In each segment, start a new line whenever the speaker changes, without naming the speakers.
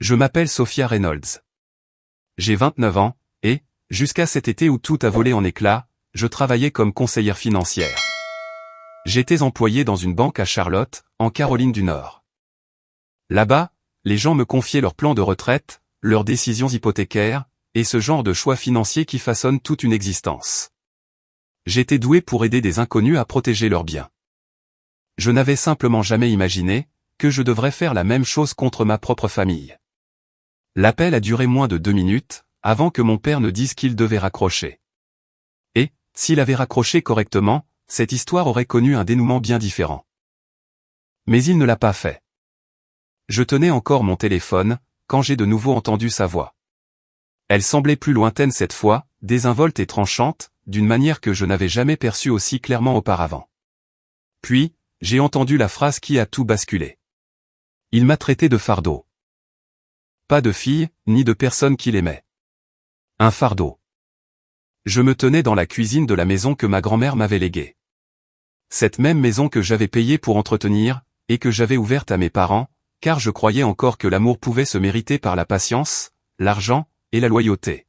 Je m'appelle Sophia Reynolds. J'ai 29 ans, et, jusqu'à cet été où tout a volé en éclats, je travaillais comme conseillère financière. J'étais employée dans une banque à Charlotte, en Caroline du Nord. Là-bas, les gens me confiaient leurs plans de retraite, leurs décisions hypothécaires, et ce genre de choix financiers qui façonnent toute une existence. J'étais douée pour aider des inconnus à protéger leurs biens. Je n'avais simplement jamais imaginé que je devrais faire la même chose contre ma propre famille. L'appel a duré moins de 2 minutes, avant que mon père ne dise qu'il devait raccrocher. Et, s'il avait raccroché correctement, cette histoire aurait connu un dénouement bien différent. Mais il ne l'a pas fait. Je tenais encore mon téléphone, quand j'ai de nouveau entendu sa voix. Elle semblait plus lointaine cette fois, désinvolte et tranchante, d'une manière que je n'avais jamais perçue aussi clairement auparavant. Puis, j'ai entendu la phrase qui a tout basculé. Il m'a traité de fardeau. Pas de fille, ni de personne qu'il aimait. Un fardeau. Je me tenais dans la cuisine de la maison que ma grand-mère m'avait léguée. Cette même maison que j'avais payée pour entretenir, et que j'avais ouverte à mes parents, car je croyais encore que l'amour pouvait se mériter par la patience, l'argent, et la loyauté.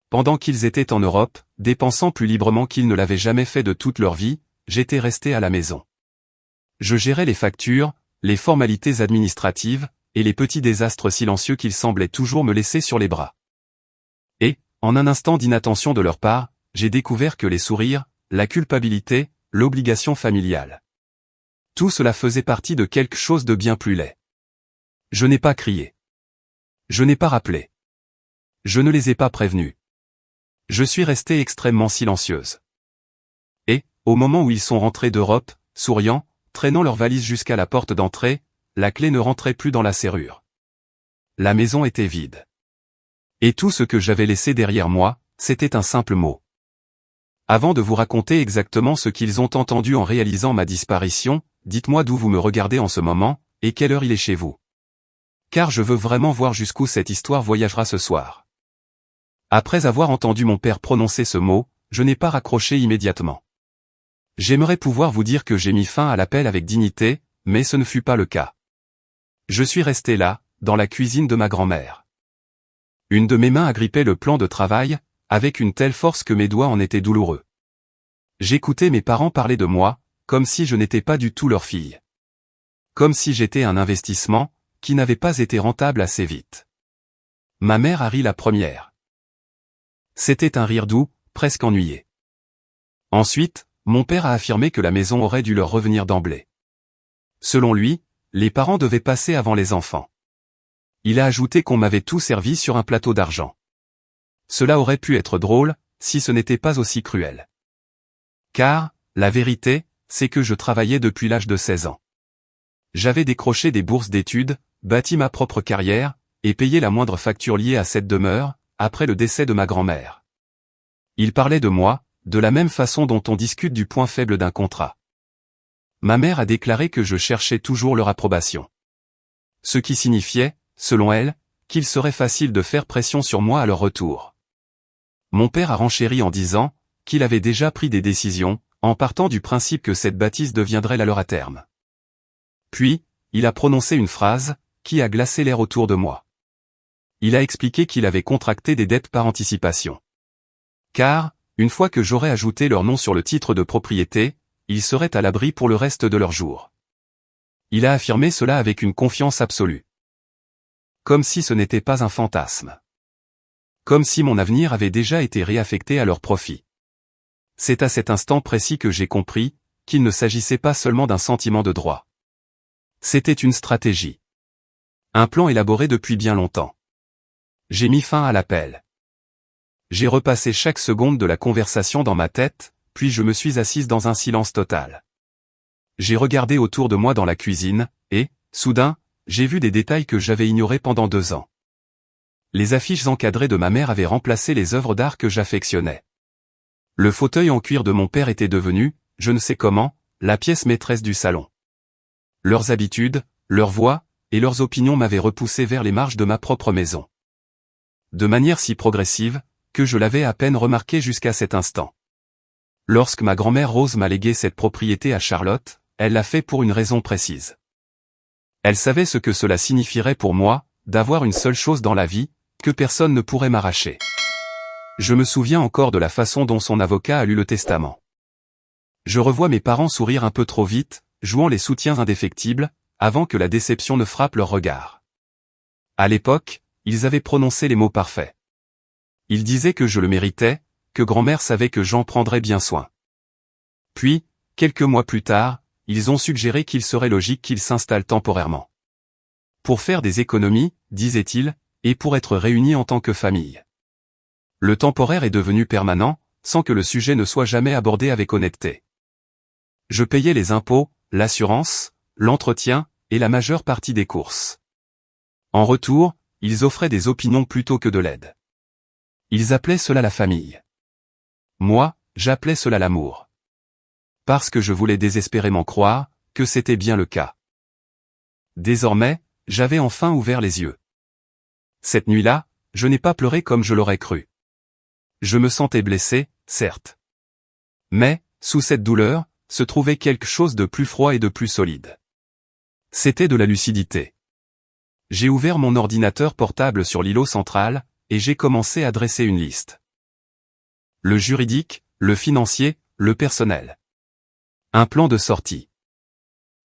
Pendant qu'ils étaient en Europe, dépensant plus librement qu'ils ne l'avaient jamais fait de toute leur vie, j'étais resté à la maison. Je gérais les factures, les formalités administratives, et les petits désastres silencieux qu'ils semblaient toujours me laisser sur les bras. Et, en un instant d'inattention de leur part, j'ai découvert que les sourires, la culpabilité, l'obligation familiale. Tout cela faisait partie de quelque chose de bien plus laid. Je n'ai pas crié. Je n'ai pas rappelé. Je ne les ai pas prévenus. Je suis restée extrêmement silencieuse. Et, au moment où ils sont rentrés d'Europe, souriant, traînant leurs valises jusqu'à la porte d'entrée, la clé ne rentrait plus dans la serrure. La maison était vide. Et tout ce que j'avais laissé derrière moi, c'était un simple mot. Avant de vous raconter exactement ce qu'ils ont entendu en réalisant ma disparition, dites-moi d'où vous me regardez en ce moment, et quelle heure il est chez vous. Car je veux vraiment voir jusqu'où cette histoire voyagera ce soir. Après avoir entendu mon père prononcer ce mot, je n'ai pas raccroché immédiatement. J'aimerais pouvoir vous dire que j'ai mis fin à l'appel avec dignité, mais ce ne fut pas le cas. Je suis resté là, dans la cuisine de ma grand-mère. Une de mes mains agrippait le plan de travail, avec une telle force que mes doigts en étaient douloureux. J'écoutais mes parents parler de moi, comme si je n'étais pas du tout leur fille. Comme si j'étais un investissement, qui n'avait pas été rentable assez vite. Ma mère a ri la première. C'était un rire doux, presque ennuyé. Ensuite, mon père a affirmé que la maison aurait dû leur revenir d'emblée. Selon lui, les parents devaient passer avant les enfants. Il a ajouté qu'on m'avait tout servi sur un plateau d'argent. Cela aurait pu être drôle, si ce n'était pas aussi cruel. Car, la vérité, c'est que je travaillais depuis l'âge de 16 ans. J'avais décroché des bourses d'études, bâti ma propre carrière, et payé la moindre facture liée à cette demeure, après le décès de ma grand-mère. Il parlait de moi, de la même façon dont on discute du point faible d'un contrat. Ma mère a déclaré que je cherchais toujours leur approbation. Ce qui signifiait, selon elle, qu'il serait facile de faire pression sur moi à leur retour. Mon père a renchéri en disant qu'il avait déjà pris des décisions, en partant du principe que cette bâtisse deviendrait la leur à terme. Puis, il a prononcé une phrase qui a glacé l'air autour de moi. Il a expliqué qu'il avait contracté des dettes par anticipation. Car, une fois que j'aurais ajouté leur nom sur le titre de propriété, ils seraient à l'abri pour le reste de leurs jours. Il a affirmé cela avec une confiance absolue. Comme si ce n'était pas un fantasme. Comme si mon avenir avait déjà été réaffecté à leur profit. C'est à cet instant précis que j'ai compris qu'il ne s'agissait pas seulement d'un sentiment de droit. C'était une stratégie. Un plan élaboré depuis bien longtemps. J'ai mis fin à l'appel. J'ai repassé chaque seconde de la conversation dans ma tête, puis je me suis assise dans un silence total. J'ai regardé autour de moi dans la cuisine, et, soudain, j'ai vu des détails que j'avais ignorés pendant 2 ans. Les affiches encadrées de ma mère avaient remplacé les œuvres d'art que j'affectionnais. Le fauteuil en cuir de mon père était devenu, je ne sais comment, la pièce maîtresse du salon. Leurs habitudes, leurs voix, et leurs opinions m'avaient repoussé vers les marges de ma propre maison. De manière si progressive, que je l'avais à peine remarqué jusqu'à cet instant. Lorsque ma grand-mère Rose m'a légué cette propriété à Charlotte, elle l'a fait pour une raison précise. Elle savait ce que cela signifierait pour moi, d'avoir une seule chose dans la vie, que personne ne pourrait m'arracher. Je me souviens encore de la façon dont son avocat a lu le testament. Je revois mes parents sourire un peu trop vite, jouant les soutiens indéfectibles, avant que la déception ne frappe leur regard. À l'époque, ils avaient prononcé les mots parfaits. Ils disaient que je le méritais, que grand-mère savait que j'en prendrais bien soin. Puis, quelques mois plus tard, ils ont suggéré qu'il serait logique qu'ils s'installent temporairement. Pour faire des économies, disaient-ils, et pour être réunis en tant que famille. Le temporaire est devenu permanent, sans que le sujet ne soit jamais abordé avec honnêteté. Je payais les impôts, l'assurance, l'entretien, et la majeure partie des courses. En retour, ils offraient des opinions plutôt que de l'aide. Ils appelaient cela la famille. Moi, j'appelais cela l'amour. Parce que je voulais désespérément croire que c'était bien le cas. Désormais, j'avais enfin ouvert les yeux. Cette nuit-là, je n'ai pas pleuré comme je l'aurais cru. Je me sentais blessé, certes. Mais, sous cette douleur, se trouvait quelque chose de plus froid et de plus solide. C'était de la lucidité. J'ai ouvert mon ordinateur portable sur l'îlot central, et j'ai commencé à dresser une liste. Le juridique, le financier, le personnel. Un plan de sortie.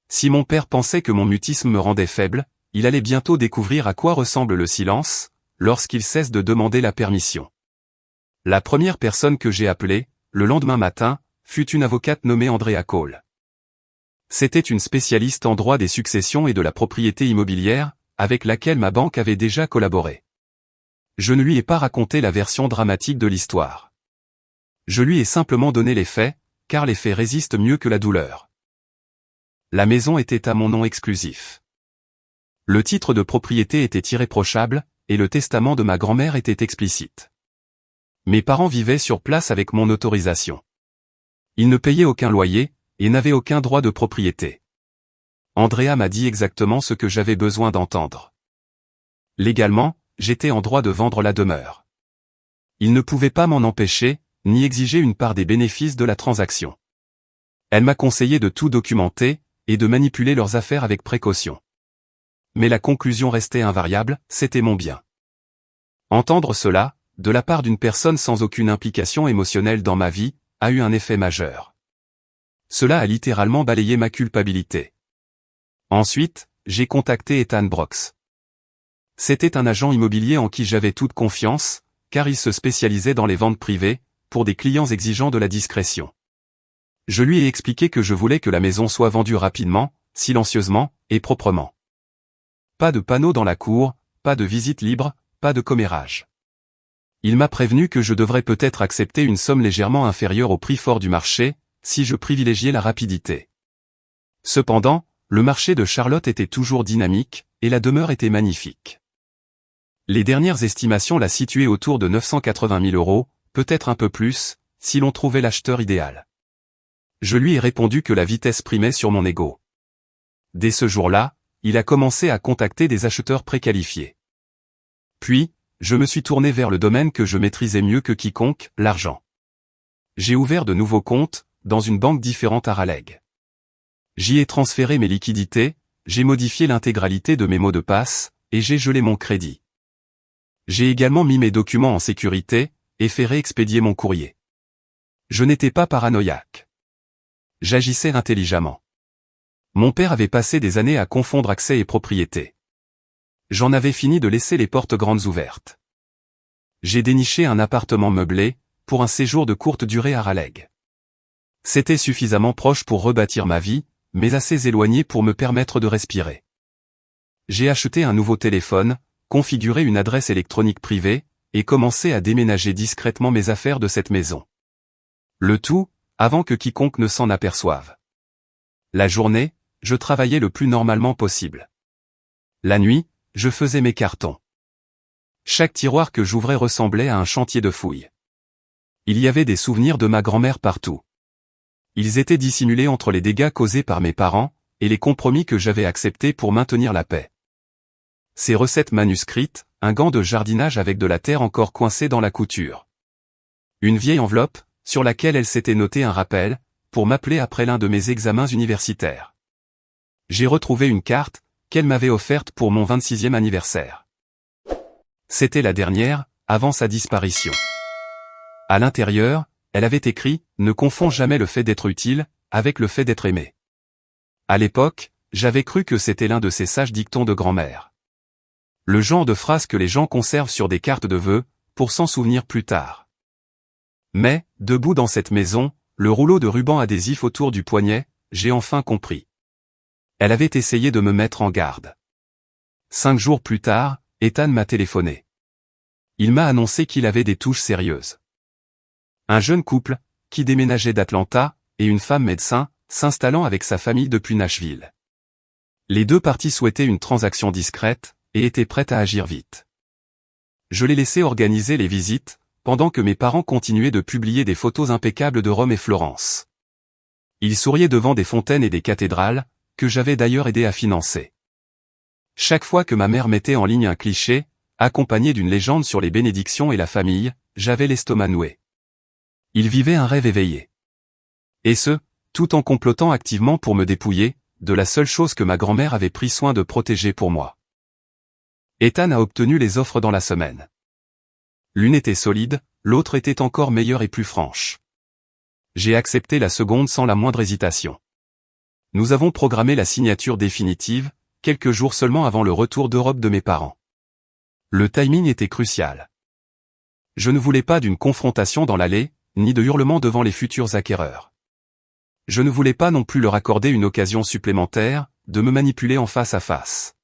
Si mon père pensait que mon mutisme me rendait faible, il allait bientôt découvrir à quoi ressemble le silence, lorsqu'il cesse de demander la permission. La première personne que j'ai appelée, le lendemain matin, fut une avocate nommée Andrea Cole. C'était une spécialiste en droit des successions et de la propriété immobilière, avec laquelle ma banque avait déjà collaboré. Je ne lui ai pas raconté la version dramatique de l'histoire. Je lui ai simplement donné les faits, car les faits résistent mieux que la douleur. La maison était à mon nom exclusif. Le titre de propriété était irréprochable, et le testament de ma grand-mère était explicite. Mes parents vivaient sur place avec mon autorisation. Ils ne payaient aucun loyer, et n'avaient aucun droit de propriété. Andrea m'a dit exactement ce que j'avais besoin d'entendre. Légalement, j'étais en droit de vendre la demeure. Ils ne pouvaient pas m'en empêcher, ni exiger une part des bénéfices de la transaction. Elle m'a conseillé de tout documenter, et de manipuler leurs affaires avec précaution. Mais la conclusion restait invariable, c'était mon bien. Entendre cela, de la part d'une personne sans aucune implication émotionnelle dans ma vie, a eu un effet majeur. Cela a littéralement balayé ma culpabilité. Ensuite, j'ai contacté Ethan Brox. C'était un agent immobilier en qui j'avais toute confiance, car il se spécialisait dans les ventes privées, pour des clients exigeant de la discrétion. Je lui ai expliqué que je voulais que la maison soit vendue rapidement, silencieusement, et proprement. Pas de panneaux dans la cour, pas de visite libre, pas de commérage. Il m'a prévenu que je devrais peut-être accepter une somme légèrement inférieure au prix fort du marché, si je privilégiais la rapidité. Cependant, le marché de Charlotte était toujours dynamique, et la demeure était magnifique. Les dernières estimations la situaient autour de 980 000 €, peut-être un peu plus, si l'on trouvait l'acheteur idéal. Je lui ai répondu que la vitesse primait sur mon ego. Dès ce jour-là, il a commencé à contacter des acheteurs préqualifiés. Puis, je me suis tourné vers le domaine que je maîtrisais mieux que quiconque, l'argent. J'ai ouvert de nouveaux comptes, dans une banque différente à Raleigh. J'y ai transféré mes liquidités, j'ai modifié l'intégralité de mes mots de passe, et j'ai gelé mon crédit. J'ai également mis mes documents en sécurité, et fait réexpédier mon courrier. Je n'étais pas paranoïaque. J'agissais intelligemment. Mon père avait passé des années à confondre accès et propriété. J'en avais fini de laisser les portes grandes ouvertes. J'ai déniché un appartement meublé, pour un séjour de courte durée à Raleigh. C'était suffisamment proche pour rebâtir ma vie, mais assez éloigné pour me permettre de respirer. J'ai acheté un nouveau téléphone, configuré une adresse électronique privée, et commencé à déménager discrètement mes affaires de cette maison. Le tout, avant que quiconque ne s'en aperçoive. La journée, je travaillais le plus normalement possible. La nuit, je faisais mes cartons. Chaque tiroir que j'ouvrais ressemblait à un chantier de fouilles. Il y avait des souvenirs de ma grand-mère partout. Ils étaient dissimulés entre les dégâts causés par mes parents, et les compromis que j'avais acceptés pour maintenir la paix. Ces recettes manuscrites, un gant de jardinage avec de la terre encore coincée dans la couture. Une vieille enveloppe, sur laquelle elle s'était notée un rappel, pour m'appeler après l'un de mes examens universitaires. J'ai retrouvé une carte, qu'elle m'avait offerte pour mon 26e anniversaire. C'était la dernière, avant sa disparition. À l'intérieur, elle avait écrit « Ne confonds jamais le fait d'être utile avec le fait d'être aimé ». À l'époque, j'avais cru que c'était l'un de ces sages dictons de grand-mère. Le genre de phrase que les gens conservent sur des cartes de vœux, pour s'en souvenir plus tard. Mais, debout dans cette maison, le rouleau de ruban adhésif autour du poignet, j'ai enfin compris. Elle avait essayé de me mettre en garde. 5 jours plus tard, Ethan m'a téléphoné. Il m'a annoncé qu'il avait des touches sérieuses. Un jeune couple, qui déménageait d'Atlanta, et une femme médecin, s'installant avec sa famille depuis Nashville. Les deux parties souhaitaient une transaction discrète, et étaient prêtes à agir vite. Je les laissais organiser les visites, pendant que mes parents continuaient de publier des photos impeccables de Rome et Florence. Ils souriaient devant des fontaines et des cathédrales, que j'avais d'ailleurs aidé à financer. Chaque fois que ma mère mettait en ligne un cliché, accompagné d'une légende sur les bénédictions et la famille, j'avais l'estomac noué. Ils vivaient un rêve éveillé. Et ce, tout en complotant activement pour me dépouiller, de la seule chose que ma grand-mère avait pris soin de protéger pour moi. Ethan a obtenu les offres dans la semaine. L'une était solide, l'autre était encore meilleure et plus franche. J'ai accepté la seconde sans la moindre hésitation. Nous avons programmé la signature définitive, quelques jours seulement avant le retour d'Europe de mes parents. Le timing était crucial. Je ne voulais pas d'une confrontation dans l'allée, ni de hurlements devant les futurs acquéreurs. Je ne voulais pas non plus leur accorder une occasion supplémentaire, de me manipuler en face à face.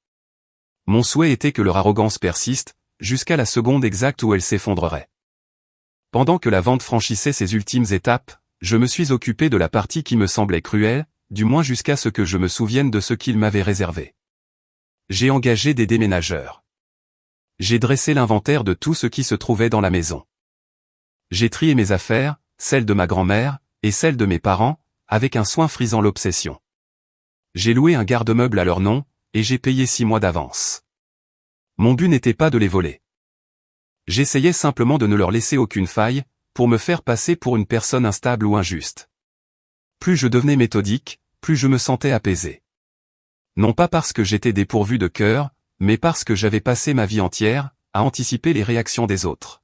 Mon souhait était que leur arrogance persiste, jusqu'à la seconde exacte où elle s'effondrerait. Pendant que la vente franchissait ses ultimes étapes, je me suis occupé de la partie qui me semblait cruelle, du moins jusqu'à ce que je me souvienne de ce qu'ils m'avaient réservé. J'ai engagé des déménageurs. J'ai dressé l'inventaire de tout ce qui se trouvait dans la maison. J'ai trié mes affaires, celles de ma grand-mère, et celles de mes parents, avec un soin frisant l'obsession. J'ai loué un garde-meuble à leur nom, et j'ai payé 6 mois d'avance. Mon but n'était pas de les voler. J'essayais simplement de ne leur laisser aucune faille, pour me faire passer pour une personne instable ou injuste. Plus je devenais méthodique, plus je me sentais apaisé. Non pas parce que j'étais dépourvu de cœur, mais parce que j'avais passé ma vie entière, à anticiper les réactions des autres.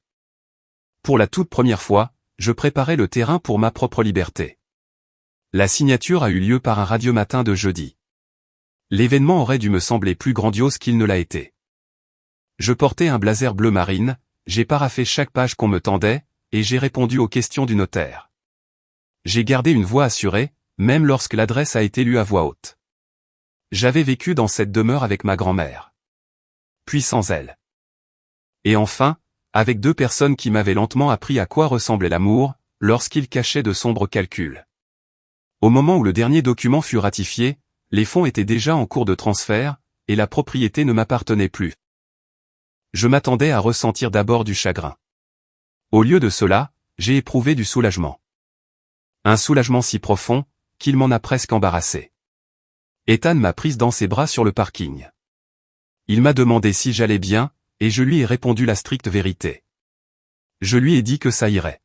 Pour la toute première fois, je préparais le terrain pour ma propre liberté. La signature a eu lieu par un radiomatin de jeudi. L'événement aurait dû me sembler plus grandiose qu'il ne l'a été. Je portais un blazer bleu marine, j'ai paraphé chaque page qu'on me tendait, et j'ai répondu aux questions du notaire. J'ai gardé une voix assurée, même lorsque l'adresse a été lue à voix haute. J'avais vécu dans cette demeure avec ma grand-mère. Puis sans elle. Et enfin, avec 2 personnes qui m'avaient lentement appris à quoi ressemblait l'amour, lorsqu'il cachait de sombres calculs. Au moment où le dernier document fut ratifié, les fonds étaient déjà en cours de transfert, et la propriété ne m'appartenait plus. Je m'attendais à ressentir d'abord du chagrin. Au lieu de cela, j'ai éprouvé du soulagement. Un soulagement si profond, qu'il m'en a presque embarrassé. Ethan m'a prise dans ses bras sur le parking. Il m'a demandé si j'allais bien, et je lui ai répondu la stricte vérité. Je lui ai dit que ça irait.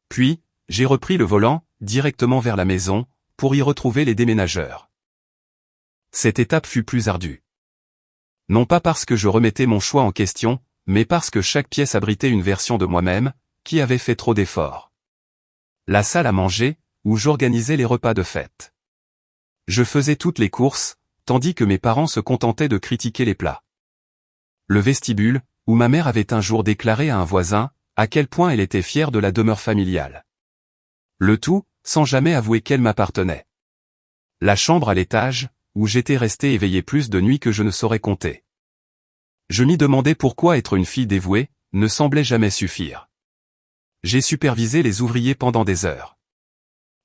Puis, j'ai repris le volant, directement vers la maison, pour y retrouver les déménageurs. Cette étape fut plus ardue. Non pas parce que je remettais mon choix en question, mais parce que chaque pièce abritait une version de moi-même, qui avait fait trop d'efforts. La salle à manger, où j'organisais les repas de fête. Je faisais toutes les courses, tandis que mes parents se contentaient de critiquer les plats. Le vestibule, où ma mère avait un jour déclaré à un voisin, à quel point elle était fière de la demeure familiale. Le tout, sans jamais avouer qu'elle m'appartenait. La chambre à l'étage, où j'étais resté éveillé plus de nuits que je ne saurais compter. Je m'y demandais pourquoi être une fille dévouée, ne semblait jamais suffire. J'ai supervisé les ouvriers pendant des heures.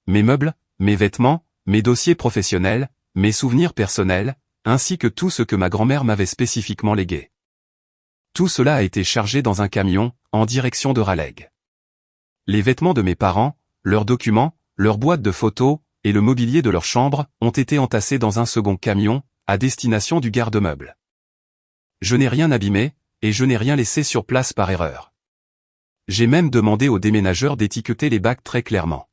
Mes meubles, mes vêtements, mes dossiers professionnels, mes souvenirs personnels, ainsi que tout ce que ma grand-mère m'avait spécifiquement légué. Tout cela a été chargé dans un camion, en direction de Raleigh. Les vêtements de mes parents, leurs documents, leurs boîtes de photos, et le mobilier de leur chambre, ont été entassés dans un second camion, à destination du garde-meuble. Je n'ai rien abîmé, et je n'ai rien laissé sur place par erreur. J'ai même demandé aux déménageurs d'étiqueter les bacs très clairement.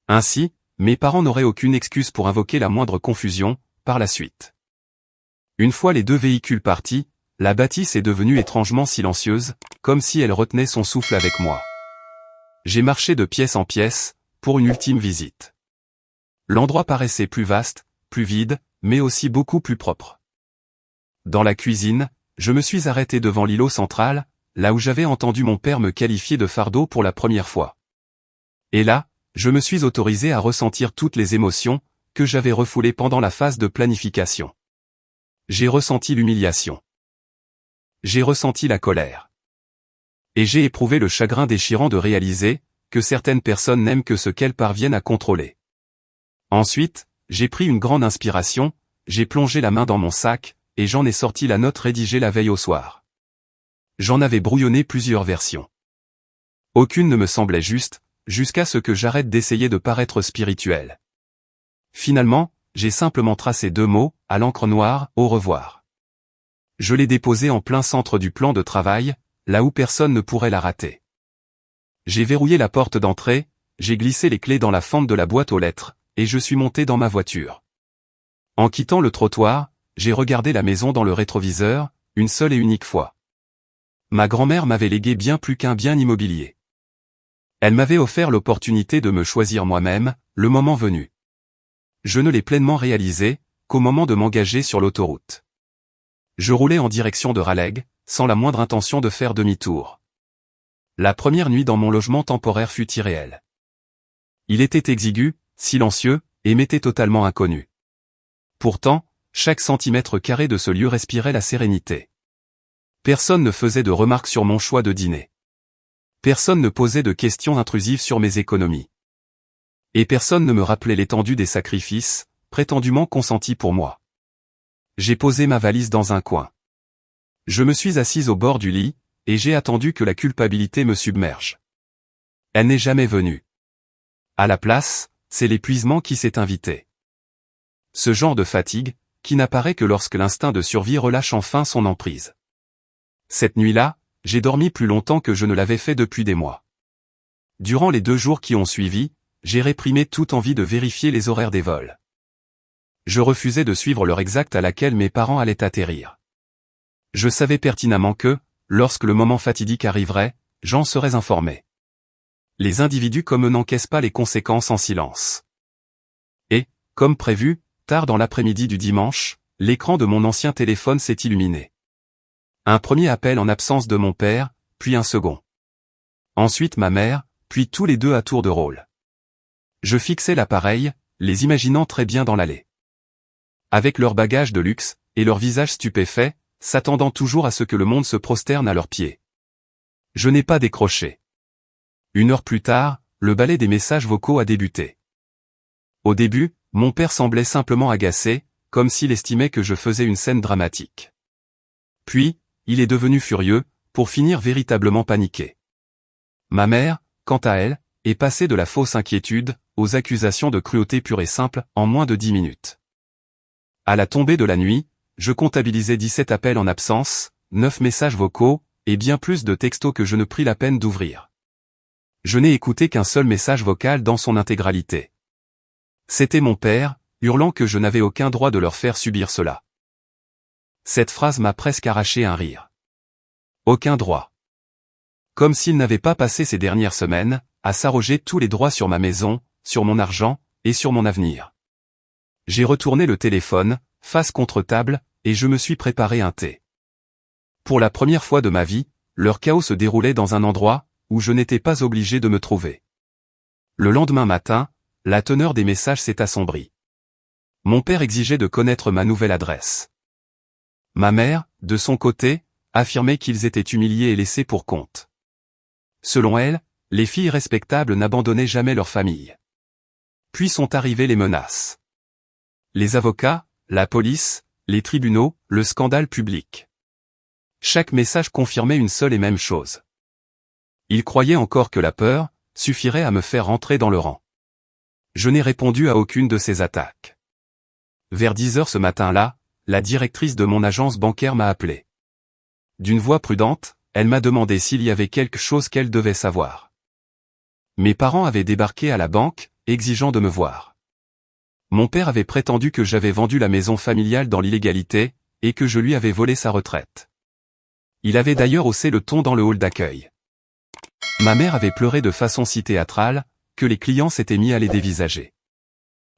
Ainsi, mes parents n'auraient aucune excuse pour invoquer la moindre confusion, par la suite. Une fois les 2 véhicules partis, la bâtisse est devenue étrangement silencieuse, comme si elle retenait son souffle avec moi. J'ai marché de pièce en pièce, pour une ultime visite. L'endroit paraissait plus vaste, plus vide, mais aussi beaucoup plus propre. Dans la cuisine, je me suis arrêté devant l'îlot central, là où j'avais entendu mon père me qualifier de fardeau pour la première fois. Et là, je me suis autorisé à ressentir toutes les émotions que j'avais refoulées pendant la phase de planification. J'ai ressenti l'humiliation. J'ai ressenti la colère. Et j'ai éprouvé le chagrin déchirant de réaliser que certaines personnes n'aiment que ce qu'elles parviennent à contrôler. Ensuite, j'ai pris une grande inspiration, j'ai plongé la main dans mon sac, et j'en ai sorti la note rédigée la veille au soir. J'en avais brouillonné plusieurs versions. Aucune ne me semblait juste, jusqu'à ce que j'arrête d'essayer de paraître spirituel. Finalement, j'ai simplement tracé 2 mots, à l'encre noire, au revoir. Je l'ai déposé en plein centre du plan de travail, là où personne ne pourrait la rater. J'ai verrouillé la porte d'entrée, j'ai glissé les clés dans la fente de la boîte aux lettres, et je suis monté dans ma voiture. En quittant le trottoir, j'ai regardé la maison dans le rétroviseur, une seule et unique fois. Ma grand-mère m'avait légué bien plus qu'un bien immobilier. Elle m'avait offert l'opportunité de me choisir moi-même, le moment venu. Je ne l'ai pleinement réalisé qu'au moment de m'engager sur l'autoroute. Je roulais en direction de Raleigh, sans la moindre intention de faire demi-tour. La première nuit dans mon logement temporaire fut irréelle. Il était exigu, silencieux, et m'était totalement inconnu. Pourtant, chaque centimètre carré de ce lieu respirait la sérénité. Personne ne faisait de remarques sur mon choix de dîner. Personne ne posait de questions intrusives sur mes économies. Et personne ne me rappelait l'étendue des sacrifices, prétendument consentis pour moi. J'ai posé ma valise dans un coin. Je me suis assise au bord du lit, et j'ai attendu que la culpabilité me submerge. Elle n'est jamais venue. À la place, c'est l'épuisement qui s'est invité. Ce genre de fatigue, qui n'apparaît que lorsque l'instinct de survie relâche enfin son emprise. Cette nuit-là, j'ai dormi plus longtemps que je ne l'avais fait depuis des mois. Durant les 2 jours qui ont suivi, j'ai réprimé toute envie de vérifier les horaires des vols. Je refusais de suivre l'heure exacte à laquelle mes parents allaient atterrir. Je savais pertinemment que, lorsque le moment fatidique arriverait, j'en serais informé. Les individus comme eux n'encaissent pas les conséquences en silence. Et, comme prévu, tard dans l'après-midi du dimanche, l'écran de mon ancien téléphone s'est illuminé. Un premier appel en absence de mon père, puis un second. Ensuite ma mère, puis tous les 2 à tour de rôle. Je fixais l'appareil, les imaginant très bien dans l'allée. Avec leur bagage de luxe, et leur visage stupéfait, s'attendant toujours à ce que le monde se prosterne à leurs pieds. Je n'ai pas décroché. 1 heure plus tard, le ballet des messages vocaux a débuté. Au début, mon père semblait simplement agacé, comme s'il estimait que je faisais une scène dramatique. Puis, il est devenu furieux, pour finir véritablement paniqué. Ma mère, quant à elle, est passée de la fausse inquiétude, aux accusations de cruauté pure et simple, en moins de 10 minutes. À la tombée de la nuit, je comptabilisais 17 appels en absence, 9 messages vocaux, et bien plus de textos que je ne pris la peine d'ouvrir. Je n'ai écouté qu'un seul message vocal dans son intégralité. C'était mon père, hurlant que je n'avais aucun droit de leur faire subir cela. Cette phrase m'a presque arraché un rire. Aucun droit. Comme s'il n'avait pas passé ces dernières semaines, à s'arroger tous les droits sur ma maison, sur mon argent, et sur mon avenir. J'ai retourné le téléphone, face contre table, et je me suis préparé un thé. Pour la première fois de ma vie, leur chaos se déroulait dans un endroit, où je n'étais pas obligé de me trouver. Le lendemain matin, la teneur des messages s'est assombrie. Mon père exigeait de connaître ma nouvelle adresse. Ma mère, de son côté, affirmait qu'ils étaient humiliés et laissés pour compte. Selon elle, les filles respectables n'abandonnaient jamais leur famille. Puis sont arrivées les menaces. Les avocats, la police, les tribunaux, le scandale public. Chaque message confirmait une seule et même chose. Ils croyaient encore que la peur suffirait à me faire rentrer dans le rang. Je n'ai répondu à aucune de ces attaques. Vers 10 heures ce matin-là, la directrice de mon agence bancaire m'a appelé. D'une voix prudente, elle m'a demandé s'il y avait quelque chose qu'elle devait savoir. Mes parents avaient débarqué à la banque, exigeant de me voir. Mon père avait prétendu que j'avais vendu la maison familiale dans l'illégalité, et que je lui avais volé sa retraite. Il avait d'ailleurs haussé le ton dans le hall d'accueil. Ma mère avait pleuré de façon si théâtrale, que les clients s'étaient mis à les dévisager.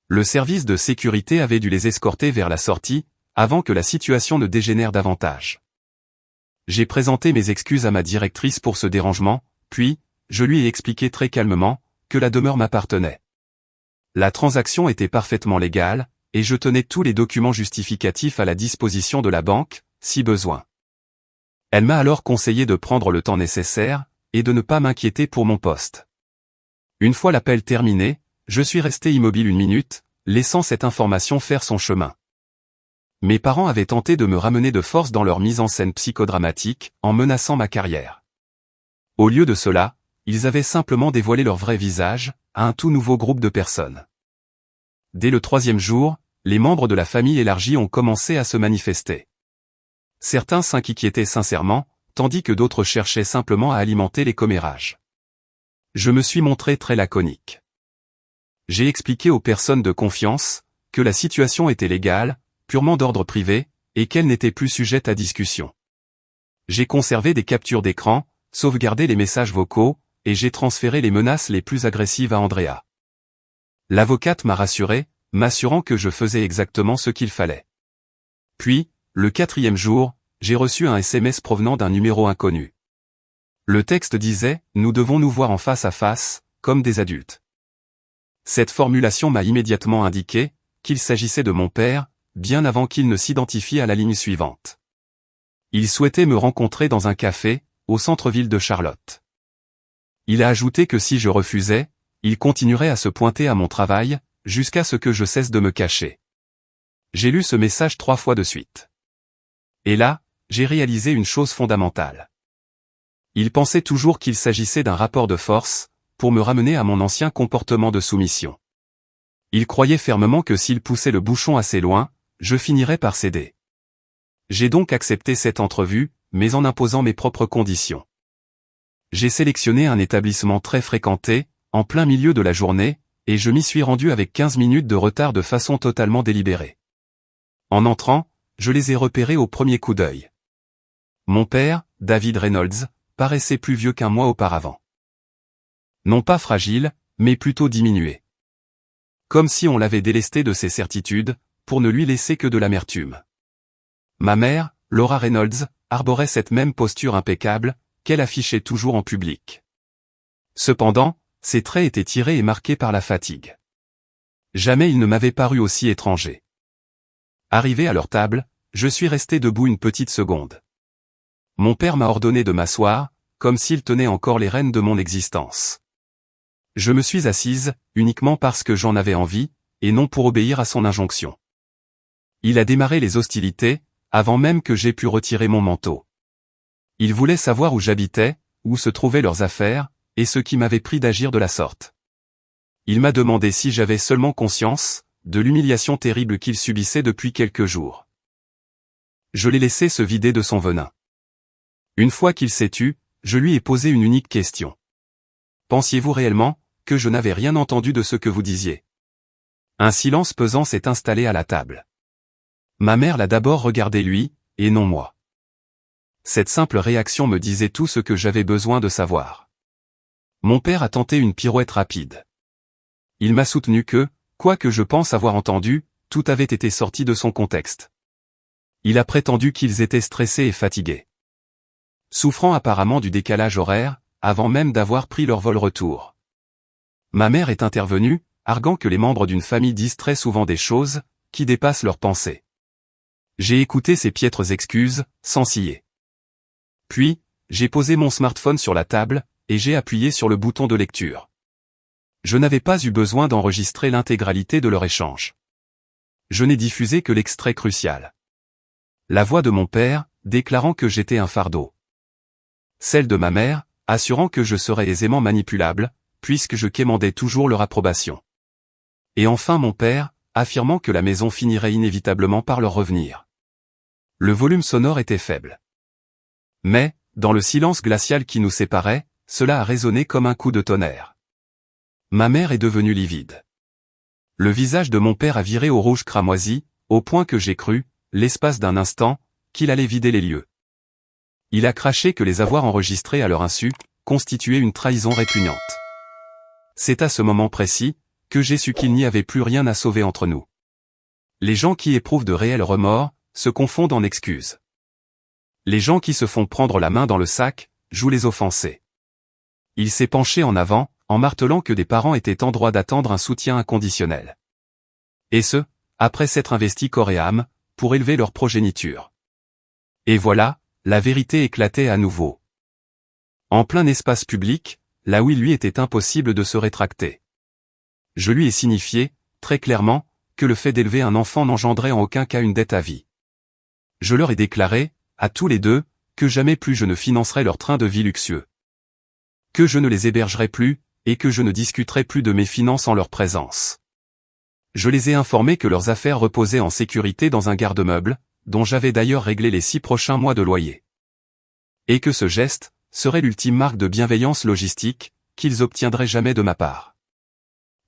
Le service de sécurité avait dû les escorter vers la sortie, avant que la situation ne dégénère davantage. J'ai présenté mes excuses à ma directrice pour ce dérangement, puis, je lui ai expliqué très calmement, que la demeure m'appartenait. La transaction était parfaitement légale, et je tenais tous les documents justificatifs à la disposition de la banque, si besoin. Elle m'a alors conseillé de prendre le temps nécessaire, et de ne pas m'inquiéter pour mon poste. Une fois l'appel terminé, je suis resté immobile 1 minute, laissant cette information faire son chemin. Mes parents avaient tenté de me ramener de force dans leur mise en scène psychodramatique, en menaçant ma carrière. Au lieu de cela, ils avaient simplement dévoilé leur vrai visage, à un tout nouveau groupe de personnes. Dès le 3e jour, les membres de la famille élargie ont commencé à se manifester. Certains s'inquiétaient sincèrement, tandis que d'autres cherchaient simplement à alimenter les commérages. Je me suis montré très laconique. J'ai expliqué aux personnes de confiance que la situation était légale, purement d'ordre privé, et qu'elle n'était plus sujette à discussion. J'ai conservé des captures d'écran, sauvegardé les messages vocaux, et j'ai transféré les menaces les plus agressives à Andrea. L'avocate m'a rassuré, m'assurant que je faisais exactement ce qu'il fallait. Puis, le 4e jour, j'ai reçu un SMS provenant d'un numéro inconnu. Le texte disait « Nous devons nous voir en face à face, comme des adultes ». Cette formulation m'a immédiatement indiqué qu'il s'agissait de mon père, bien avant qu'il ne s'identifie à la ligne suivante. Il souhaitait me rencontrer dans un café, au centre-ville de Charlotte. Il a ajouté que si je refusais, il continuerait à se pointer à mon travail, jusqu'à ce que je cesse de me cacher. J'ai lu ce message 3 fois de suite. Et là, j'ai réalisé une chose fondamentale. Il pensait toujours qu'il s'agissait d'un rapport de force, pour me ramener à mon ancien comportement de soumission. Il croyait fermement que s'il poussait le bouchon assez loin, je finirais par céder. J'ai donc accepté cette entrevue, mais en imposant mes propres conditions. J'ai sélectionné un établissement très fréquenté, en plein milieu de la journée, et je m'y suis rendu avec 15 minutes de retard de façon totalement délibérée. En entrant, je les ai repérés au premier coup d'œil. Mon père, David Reynolds, paraissait plus vieux qu'1 mois auparavant. Non pas fragile, mais plutôt diminué. Comme si on l'avait délesté de ses certitudes, pour ne lui laisser que de l'amertume. Ma mère, Laura Reynolds, arborait cette même posture impeccable, qu'elle affichait toujours en public. Cependant, ses traits étaient tirés et marqués par la fatigue. Jamais ils ne m'avaient paru aussi étrangers. Arrivé à leur table, je suis resté debout une petite seconde. Mon père m'a ordonné de m'asseoir, comme s'il tenait encore les rênes de mon existence. Je me suis assise, uniquement parce que j'en avais envie, et non pour obéir à son injonction. Il a démarré les hostilités, avant même que j'aie pu retirer mon manteau. Il voulait savoir où j'habitais, où se trouvaient leurs affaires, et ce qui m'avait pris d'agir de la sorte. Il m'a demandé si j'avais seulement conscience de l'humiliation terrible qu'il subissait depuis quelques jours. Je l'ai laissé se vider de son venin. Une fois qu'il s'est tu, je lui ai posé une unique question. Pensiez-vous réellement que je n'avais rien entendu de ce que vous disiez? Un silence pesant s'est installé à la table. Ma mère l'a d'abord regardé lui, et non moi. Cette simple réaction me disait tout ce que j'avais besoin de savoir. Mon père a tenté une pirouette rapide. Il m'a soutenu que, quoi que je pense avoir entendu, tout avait été sorti de son contexte. Il a prétendu qu'ils étaient stressés et fatigués. Souffrant apparemment du décalage horaire, avant même d'avoir pris leur vol retour. Ma mère est intervenue, arguant que les membres d'une famille disent très souvent des choses qui dépassent leurs pensées. J'ai écouté ces piètres excuses, sans ciller. Puis, j'ai posé mon smartphone sur la table, et j'ai appuyé sur le bouton de lecture. Je n'avais pas eu besoin d'enregistrer l'intégralité de leur échange. Je n'ai diffusé que l'extrait crucial. La voix de mon père, déclarant que j'étais un fardeau. Celle de ma mère, assurant que je serais aisément manipulable, puisque je quémandais toujours leur approbation. Et enfin mon père, affirmant que la maison finirait inévitablement par leur revenir. Le volume sonore était faible. Mais, dans le silence glacial qui nous séparait, cela a résonné comme un coup de tonnerre. Ma mère est devenue livide. Le visage de mon père a viré au rouge cramoisi, au point que j'ai cru, l'espace d'un instant, qu'il allait vider les lieux. Il a craché que les avoir enregistrés à leur insu constituait une trahison répugnante. C'est à ce moment précis que j'ai su qu'il n'y avait plus rien à sauver entre nous. Les gens qui éprouvent de réels remords se confondent en excuses. Les gens qui se font prendre la main dans le sac jouent les offensés. Il s'est penché en avant, en martelant que des parents étaient en droit d'attendre un soutien inconditionnel. Et ce, après s'être investis corps et âme, pour élever leur progéniture. Et voilà, la vérité éclatait à nouveau. En plein espace public, là où il lui était impossible de se rétracter. Je lui ai signifié, très clairement, que le fait d'élever un enfant n'engendrait en aucun cas une dette à vie. Je leur ai déclaré, à tous les deux, que jamais plus je ne financerai leur train de vie luxueux. Que je ne les hébergerai plus, et que je ne discuterai plus de mes finances en leur présence. Je les ai informés que leurs affaires reposaient en sécurité dans un garde-meuble, dont j'avais d'ailleurs réglé les 6 prochains mois de loyer. Et que ce geste serait l'ultime marque de bienveillance logistique qu'ils obtiendraient jamais de ma part.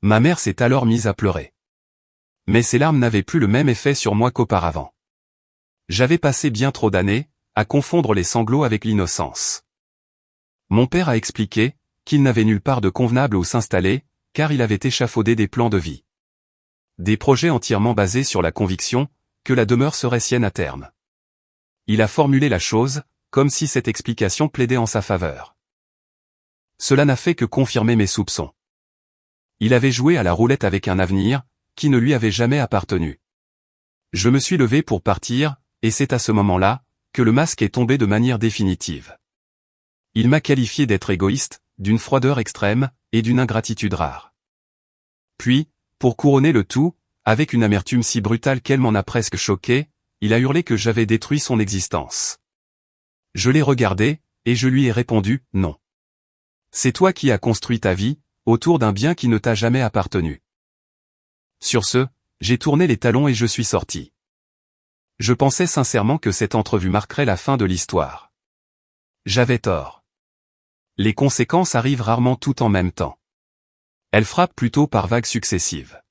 Ma mère s'est alors mise à pleurer. Mais ces larmes n'avaient plus le même effet sur moi qu'auparavant. J'avais passé bien trop d'années à confondre les sanglots avec l'innocence. Mon père a expliqué qu'il n'avait nulle part de convenable où s'installer, car il avait échafaudé des plans de vie. Des projets entièrement basés sur la conviction que la demeure serait sienne à terme. Il a formulé la chose comme si cette explication plaidait en sa faveur. Cela n'a fait que confirmer mes soupçons. Il avait joué à la roulette avec un avenir qui ne lui avait jamais appartenu. Je me suis levé pour partir, et c'est à ce moment-là que le masque est tombé de manière définitive. Il m'a qualifié d'être égoïste, d'une froideur extrême, et d'une ingratitude rare. Puis, pour couronner le tout, avec une amertume si brutale qu'elle m'en a presque choqué, il a hurlé que j'avais détruit son existence. Je l'ai regardé, et je lui ai répondu, non. C'est toi qui as construit ta vie, autour d'un bien qui ne t'a jamais appartenu. Sur ce, j'ai tourné les talons et je suis sorti. Je pensais sincèrement que cette entrevue marquerait la fin de l'histoire. J'avais tort. Les conséquences arrivent rarement tout en même temps. Elles frappent plutôt par vagues successives.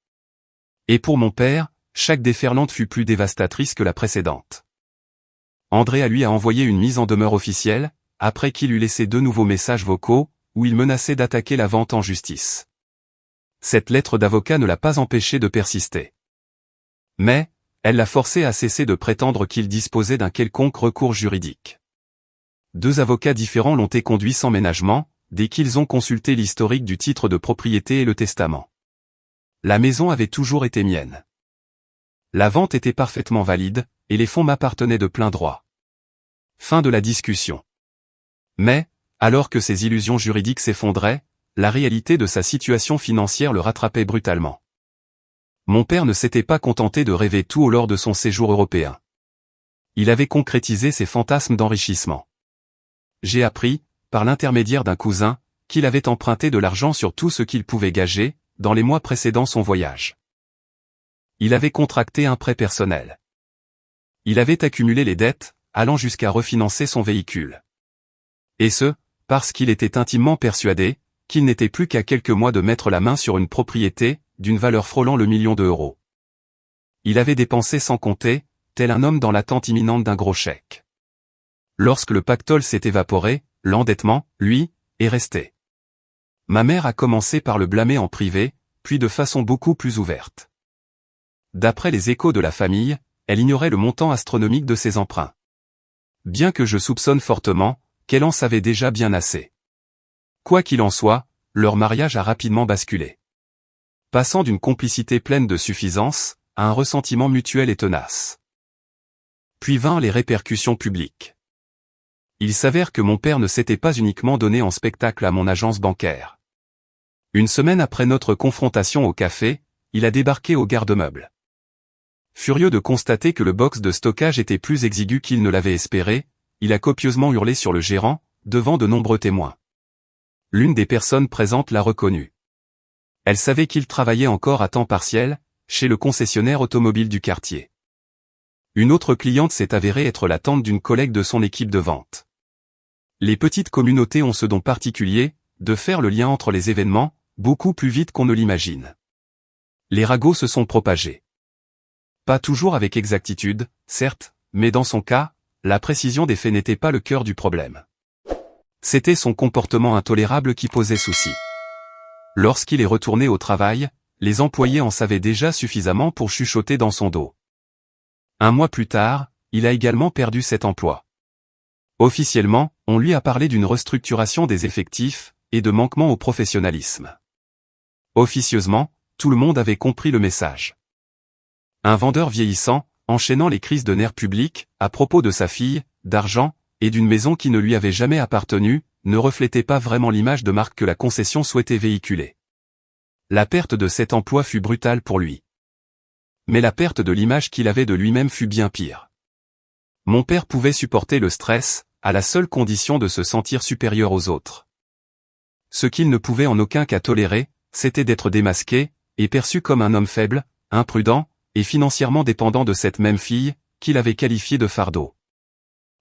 Et pour mon père, chaque déferlante fut plus dévastatrice que la précédente. Andrea lui a envoyé une mise en demeure officielle, après qu'il eut laissé 2 nouveaux messages vocaux, où il menaçait d'attaquer la vente en justice. Cette lettre d'avocat ne l'a pas empêché de persister. Mais, elle l'a forcé à cesser de prétendre qu'il disposait d'un quelconque recours juridique. 2 avocats différents l'ont éconduit sans ménagement, dès qu'ils ont consulté l'historique du titre de propriété et le testament. La maison avait toujours été mienne. La vente était parfaitement valide, et les fonds m'appartenaient de plein droit. Fin de la discussion. Mais, alors que ses illusions juridiques s'effondraient, la réalité de sa situation financière le rattrapait brutalement. Mon père ne s'était pas contenté de rêver tout au lors de son séjour européen. Il avait concrétisé ses fantasmes d'enrichissement. J'ai appris, par l'intermédiaire d'un cousin, qu'il avait emprunté de l'argent sur tout ce qu'il pouvait gager, dans les mois précédant son voyage. Il avait contracté un prêt personnel. Il avait accumulé les dettes, allant jusqu'à refinancer son véhicule. Et ce, parce qu'il était intimement persuadé qu'il n'était plus qu'à quelques mois de mettre la main sur une propriété, d'une valeur frôlant le 1 million d'euros. Il avait dépensé sans compter, tel un homme dans l'attente imminente d'un gros chèque. Lorsque le pactole s'est évaporé, l'endettement, lui, est resté. Ma mère a commencé par le blâmer en privé, puis de façon beaucoup plus ouverte. D'après les échos de la famille, elle ignorait le montant astronomique de ses emprunts. Bien que je soupçonne fortement qu'elle en savait déjà bien assez. Quoi qu'il en soit, leur mariage a rapidement basculé. Passant d'une complicité pleine de suffisance, à un ressentiment mutuel et tenace. Puis vinrent les répercussions publiques. Il s'avère que mon père ne s'était pas uniquement donné en spectacle à mon agence bancaire. Une semaine après notre confrontation au café, il a débarqué au garde-meuble. Furieux de constater que le box de stockage était plus exigu qu'il ne l'avait espéré, il a copieusement hurlé sur le gérant, devant de nombreux témoins. L'une des personnes présentes l'a reconnu. Elle savait qu'il travaillait encore à temps partiel, chez le concessionnaire automobile du quartier. Une autre cliente s'est avérée être la tante d'une collègue de son équipe de vente. Les petites communautés ont ce don particulier, de faire le lien entre les événements, beaucoup plus vite qu'on ne l'imagine. Les ragots se sont propagés. Pas toujours avec exactitude, certes, mais dans son cas, la précision des faits n'était pas le cœur du problème. C'était son comportement intolérable qui posait souci. Lorsqu'il est retourné au travail, les employés en savaient déjà suffisamment pour chuchoter dans son dos. Un mois plus tard, il a également perdu cet emploi. Officiellement, on lui a parlé d'une restructuration des effectifs et de manquement au professionnalisme. Officieusement, tout le monde avait compris le message. Un vendeur vieillissant, enchaînant les crises de nerfs publics, à propos de sa fille, d'argent, et d'une maison qui ne lui avait jamais appartenu, ne reflétait pas vraiment l'image de marque que la concession souhaitait véhiculer. La perte de cet emploi fut brutale pour lui. Mais la perte de l'image qu'il avait de lui-même fut bien pire. Mon père pouvait supporter le stress, à la seule condition de se sentir supérieur aux autres. Ce qu'il ne pouvait en aucun cas tolérer, c'était d'être démasqué, et perçu comme un homme faible, imprudent, et financièrement dépendant de cette même fille, qu'il avait qualifiée de fardeau.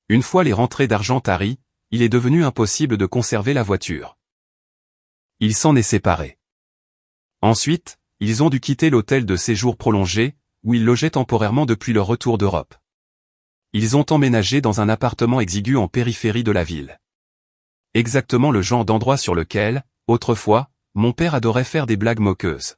Une fois les rentrées d'argent taries, il est devenu impossible de conserver la voiture. Il s'en est séparé. Ensuite, ils ont dû quitter l'hôtel de séjour prolongé, où ils logeaient temporairement depuis leur retour d'Europe. Ils ont emménagé dans un appartement exigu en périphérie de la ville. Exactement le genre d'endroit sur lequel, autrefois, mon père adorait faire des blagues moqueuses.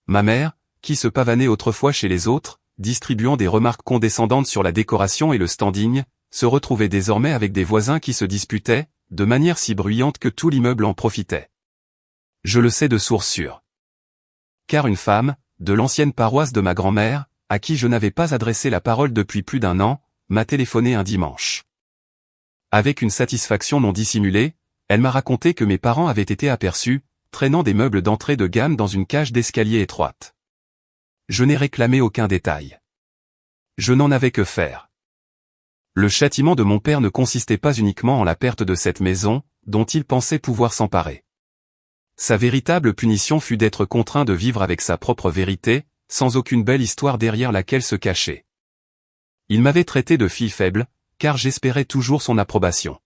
Ma mère, qui se pavanait autrefois chez les autres, distribuant des remarques condescendantes sur la décoration et le standing, se retrouvait désormais avec des voisins qui se disputaient, de manière si bruyante que tout l'immeuble en profitait. Je le sais de source sûre. Car une femme, de l'ancienne paroisse de ma grand-mère, à qui je n'avais pas adressé la parole depuis plus d'1 an, m'a téléphoné un dimanche. Avec une satisfaction non dissimulée, elle m'a raconté que mes parents avaient été aperçus, traînant des meubles d'entrée de gamme dans une cage d'escalier étroite. Je n'ai réclamé aucun détail. Je n'en avais que faire. Le châtiment de mon père ne consistait pas uniquement en la perte de cette maison, dont il pensait pouvoir s'emparer. Sa véritable punition fut d'être contraint de vivre avec sa propre vérité, sans aucune belle histoire derrière laquelle se cacher. Il m'avait traité de fille faible, car j'espérais toujours son approbation.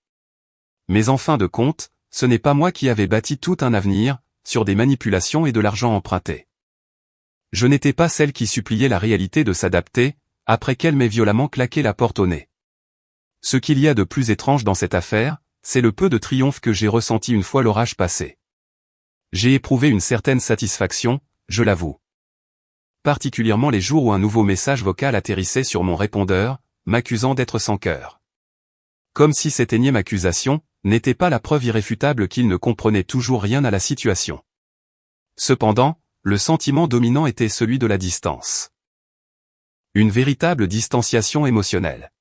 Mais en fin de compte, ce n'est pas moi qui avais bâti tout un avenir, sur des manipulations et de l'argent emprunté. Je n'étais pas celle qui suppliait la réalité de s'adapter, après qu'elle m'ait violemment claqué la porte au nez. Ce qu'il y a de plus étrange dans cette affaire, c'est le peu de triomphe que j'ai ressenti une fois l'orage passé. J'ai éprouvé une certaine satisfaction, je l'avoue. Particulièrement les jours où un nouveau message vocal atterrissait sur mon répondeur, m'accusant d'être sans cœur. Comme si cette énième accusation n'était pas la preuve irréfutable qu'il ne comprenait toujours rien à la situation. Cependant, le sentiment dominant était celui de la distance. Une véritable distanciation émotionnelle.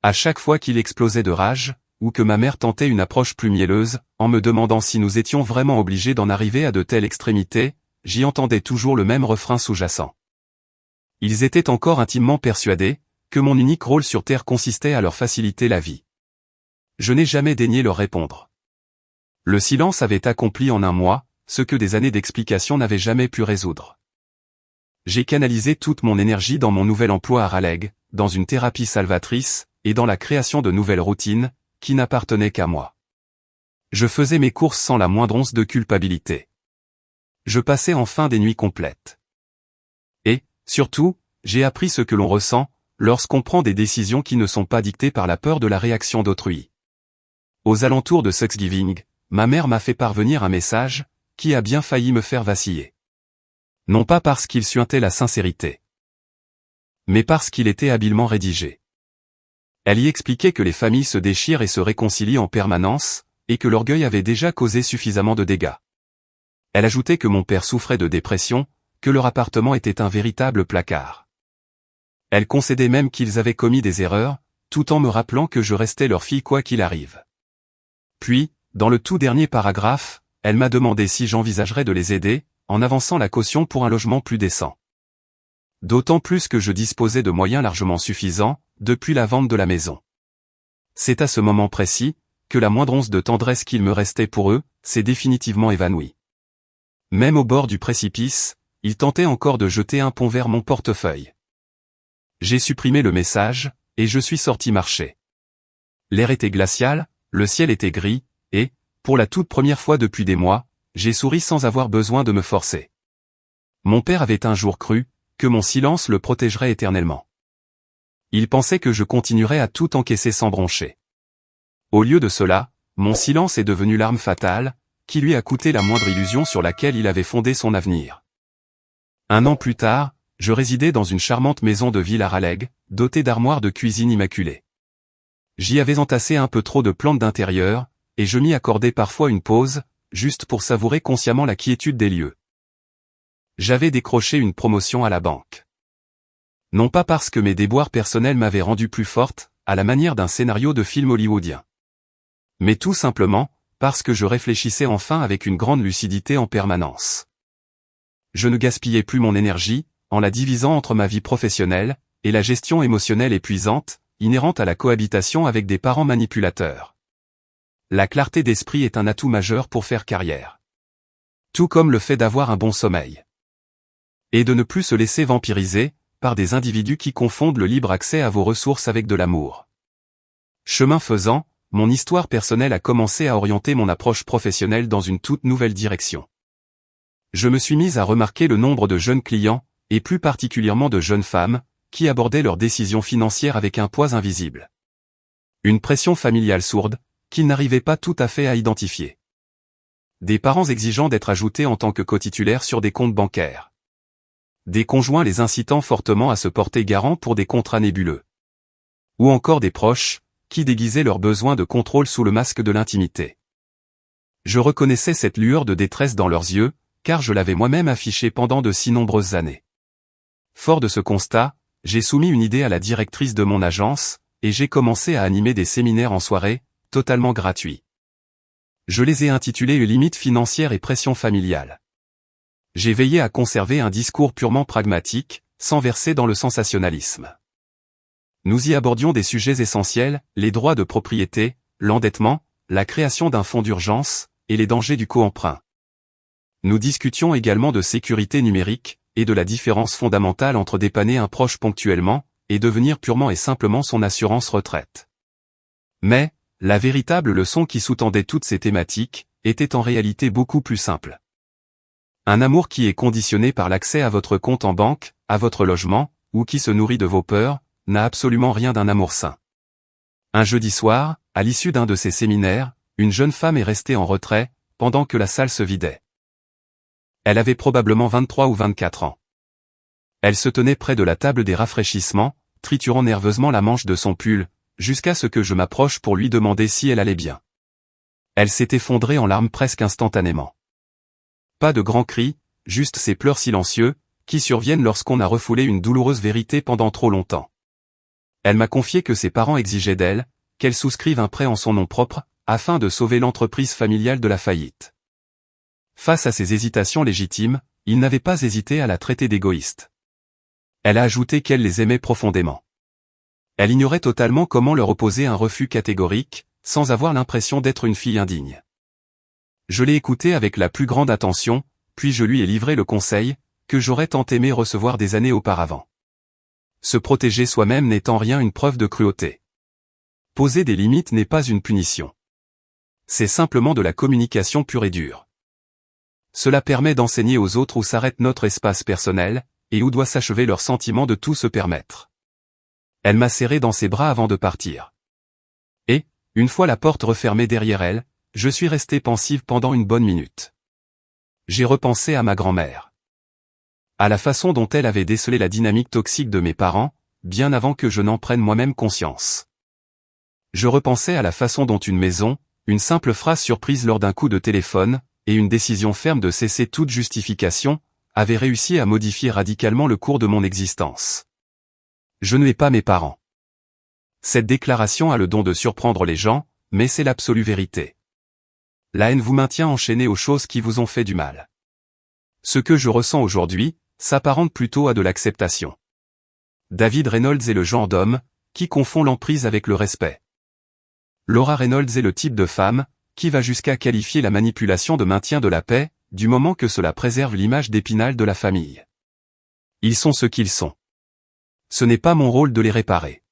À chaque fois qu'il explosait de rage, ou que ma mère tentait une approche plus mielleuse, en me demandant si nous étions vraiment obligés d'en arriver à de telles extrémités, j'y entendais toujours le même refrain sous-jacent. Ils étaient encore intimement persuadés que mon unique rôle sur Terre consistait à leur faciliter la vie. Je n'ai jamais daigné leur répondre. Le silence avait accompli en 1 mois, ce que des années d'explication n'avaient jamais pu résoudre. J'ai canalisé toute mon énergie dans mon nouvel emploi à Raleigh, dans une thérapie salvatrice, et dans la création de nouvelles routines, qui n'appartenaient qu'à moi. Je faisais mes courses sans la moindre once de culpabilité. Je passais enfin des nuits complètes. Et, surtout, j'ai appris ce que l'on ressent, lorsqu'on prend des décisions qui ne sont pas dictées par la peur de la réaction d'autrui. Aux alentours de Thanksgiving, ma mère m'a fait parvenir un message, qui a bien failli me faire vaciller. Non pas parce qu'il suintait la sincérité, mais parce qu'il était habilement rédigé. Elle y expliquait que les familles se déchirent et se réconcilient en permanence, et que l'orgueil avait déjà causé suffisamment de dégâts. Elle ajoutait que mon père souffrait de dépression, que leur appartement était un véritable placard. Elle concédait même qu'ils avaient commis des erreurs, tout en me rappelant que je restais leur fille quoi qu'il arrive. Puis, dans le tout dernier paragraphe, elle m'a demandé si j'envisagerais de les aider, en avançant la caution pour un logement plus décent. D'autant plus que je disposais de moyens largement suffisants, depuis la vente de la maison. C'est à ce moment précis, que la moindre once de tendresse qu'il me restait pour eux, s'est définitivement évanouie. Même au bord du précipice, ils tentaient encore de jeter un pont vers mon portefeuille. J'ai supprimé le message, et je suis sorti marcher. L'air était glacial, le ciel était gris, et, pour la toute première fois depuis des mois, j'ai souri sans avoir besoin de me forcer. Mon père avait un jour cru que mon silence le protégerait éternellement. Il pensait que je continuerais à tout encaisser sans broncher. Au lieu de cela, mon silence est devenu l'arme fatale, qui lui a coûté la moindre illusion sur laquelle il avait fondé son avenir. 1 an plus tard, je résidais dans une charmante maison de ville à Raleigh, dotée d'armoires de cuisine immaculées. J'y avais entassé un peu trop de plantes d'intérieur, et je m'y accordais parfois une pause, juste pour savourer consciemment la quiétude des lieux. J'avais décroché une promotion à la banque. Non pas parce que mes déboires personnels m'avaient rendu plus forte, à la manière d'un scénario de film hollywoodien. Mais tout simplement, parce que je réfléchissais enfin avec une grande lucidité en permanence. Je ne gaspillais plus mon énergie, en la divisant entre ma vie professionnelle, et la gestion émotionnelle épuisante, inhérente à la cohabitation avec des parents manipulateurs. La clarté d'esprit est un atout majeur pour faire carrière. Tout comme le fait d'avoir un bon sommeil. Et de ne plus se laisser vampiriser, par des individus qui confondent le libre accès à vos ressources avec de l'amour. Chemin faisant, mon histoire personnelle a commencé à orienter mon approche professionnelle dans une toute nouvelle direction. Je me suis mise à remarquer le nombre de jeunes clients, et plus particulièrement de jeunes femmes, qui abordaient leurs décisions financières avec un poids invisible. Une pression familiale sourde, qu'ils n'arrivaient pas tout à fait à identifier. Des parents exigeant d'être ajoutés en tant que cotitulaires sur des comptes bancaires. Des conjoints les incitant fortement à se porter garant pour des contrats nébuleux. Ou encore des proches, qui déguisaient leurs besoins de contrôle sous le masque de l'intimité. Je reconnaissais cette lueur de détresse dans leurs yeux, car je l'avais moi-même affichée pendant de si nombreuses années. Fort de ce constat, j'ai soumis une idée à la directrice de mon agence, et j'ai commencé à animer des séminaires en soirée, totalement gratuits. Je les ai intitulés Limites financières et pression familiale. J'ai veillé à conserver un discours purement pragmatique, sans verser dans le sensationnalisme. Nous y abordions des sujets essentiels, les droits de propriété, l'endettement, la création d'un fonds d'urgence, et les dangers du co-emprunt. Nous discutions également de sécurité numérique, et de la différence fondamentale entre dépanner un proche ponctuellement, et devenir purement et simplement son assurance retraite. Mais, la véritable leçon qui sous-tendait toutes ces thématiques, était en réalité beaucoup plus simple. Un amour qui est conditionné par l'accès à votre compte en banque, à votre logement, ou qui se nourrit de vos peurs, n'a absolument rien d'un amour sain. Un jeudi soir, à l'issue d'un de ces séminaires, une jeune femme est restée en retrait, pendant que la salle se vidait. Elle avait probablement 23 ou 24 ans. Elle se tenait près de la table des rafraîchissements, triturant nerveusement la manche de son pull, jusqu'à ce que je m'approche pour lui demander si elle allait bien. Elle s'est effondrée en larmes presque instantanément. Pas de grands cris, juste ces pleurs silencieux, qui surviennent lorsqu'on a refoulé une douloureuse vérité pendant trop longtemps. Elle m'a confié que ses parents exigeaient d'elle, qu'elle souscrive un prêt en son nom propre, afin de sauver l'entreprise familiale de la faillite. Face à ces hésitations légitimes, il n'avait pas hésité à la traiter d'égoïste. Elle a ajouté qu'elle les aimait profondément. Elle ignorait totalement comment leur opposer un refus catégorique, sans avoir l'impression d'être une fille indigne. Je l'ai écoutée avec la plus grande attention, puis je lui ai livré le conseil, que j'aurais tant aimé recevoir des années auparavant. Se protéger soi-même n'est en rien une preuve de cruauté. Poser des limites n'est pas une punition. C'est simplement de la communication pure et dure. Cela permet d'enseigner aux autres où s'arrête notre espace personnel, et où doit s'achever leur sentiment de tout se permettre. Elle m'a serré dans ses bras avant de partir. Et, une fois la porte refermée derrière elle, je suis resté pensive pendant une bonne minute. J'ai repensé à ma grand-mère. À la façon dont elle avait décelé la dynamique toxique de mes parents, bien avant que je n'en prenne moi-même conscience. Je repensais à la façon dont une maison, une simple phrase surprise lors d'un coup de téléphone, et une décision ferme de cesser toute justification, avaient réussi à modifier radicalement le cours de mon existence. Je ne hais pas mes parents. Cette déclaration a le don de surprendre les gens, mais c'est l'absolue vérité. La haine vous maintient enchaîné aux choses qui vous ont fait du mal. Ce que je ressens aujourd'hui, s'apparente plutôt à de l'acceptation. David Reynolds est le genre d'homme, qui confond l'emprise avec le respect. Laura Reynolds est le type de femme, qui va jusqu'à qualifier la manipulation de maintien de la paix, du moment que cela préserve l'image d'Épinal de la famille. Ils sont ce qu'ils sont. Ce n'est pas mon rôle de les réparer.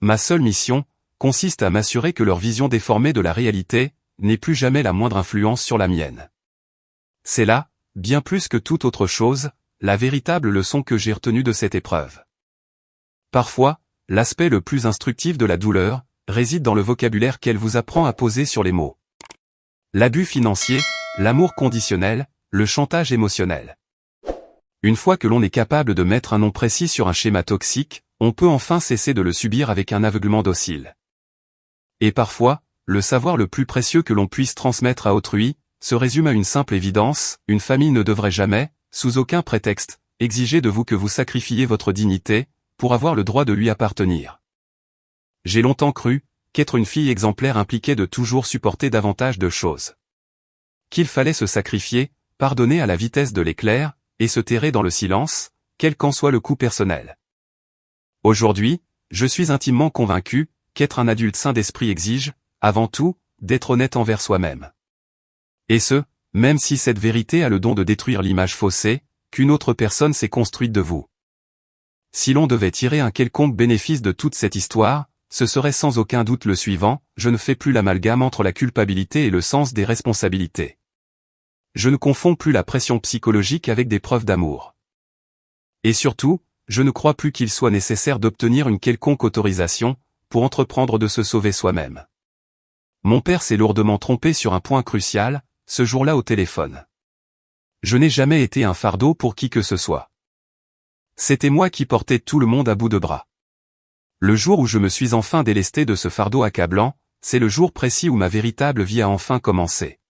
Ma seule mission, consiste à m'assurer que leur vision déformée de la réalité, n'ait plus jamais la moindre influence sur la mienne. C'est là, bien plus que toute autre chose, la véritable leçon que j'ai retenue de cette épreuve. Parfois, l'aspect le plus instructif de la douleur réside dans le vocabulaire qu'elle vous apprend à poser sur les mots. L'abus financier, l'amour conditionnel, le chantage émotionnel. Une fois que l'on est capable de mettre un nom précis sur un schéma toxique, on peut enfin cesser de le subir avec un aveuglement docile. Et parfois, le savoir le plus précieux que l'on puisse transmettre à autrui, se résume à une simple évidence: une famille ne devrait jamais, sous aucun prétexte, exiger de vous que vous sacrifiez votre dignité, pour avoir le droit de lui appartenir. J'ai longtemps cru qu'être une fille exemplaire impliquait de toujours supporter davantage de choses. Qu'il fallait se sacrifier, pardonner à la vitesse de l'éclair, et se terrer dans le silence, quel qu'en soit le coût personnel. Aujourd'hui, je suis intimement convaincu qu'être un adulte sain d'esprit exige, avant tout, d'être honnête envers soi-même. Et ce, même si cette vérité a le don de détruire l'image faussée qu'une autre personne s'est construite de vous. Si l'on devait tirer un quelconque bénéfice de toute cette histoire, ce serait sans aucun doute le suivant: je ne fais plus l'amalgame entre la culpabilité et le sens des responsabilités. Je ne confonds plus la pression psychologique avec des preuves d'amour. Et surtout, je ne crois plus qu'il soit nécessaire d'obtenir une quelconque autorisation pour entreprendre de se sauver soi-même. Mon père s'est lourdement trompé sur un point crucial, ce jour-là au téléphone. Je n'ai jamais été un fardeau pour qui que ce soit. C'était moi qui portais tout le monde à bout de bras. Le jour où je me suis enfin délesté de ce fardeau accablant, c'est le jour précis où ma véritable vie a enfin commencé.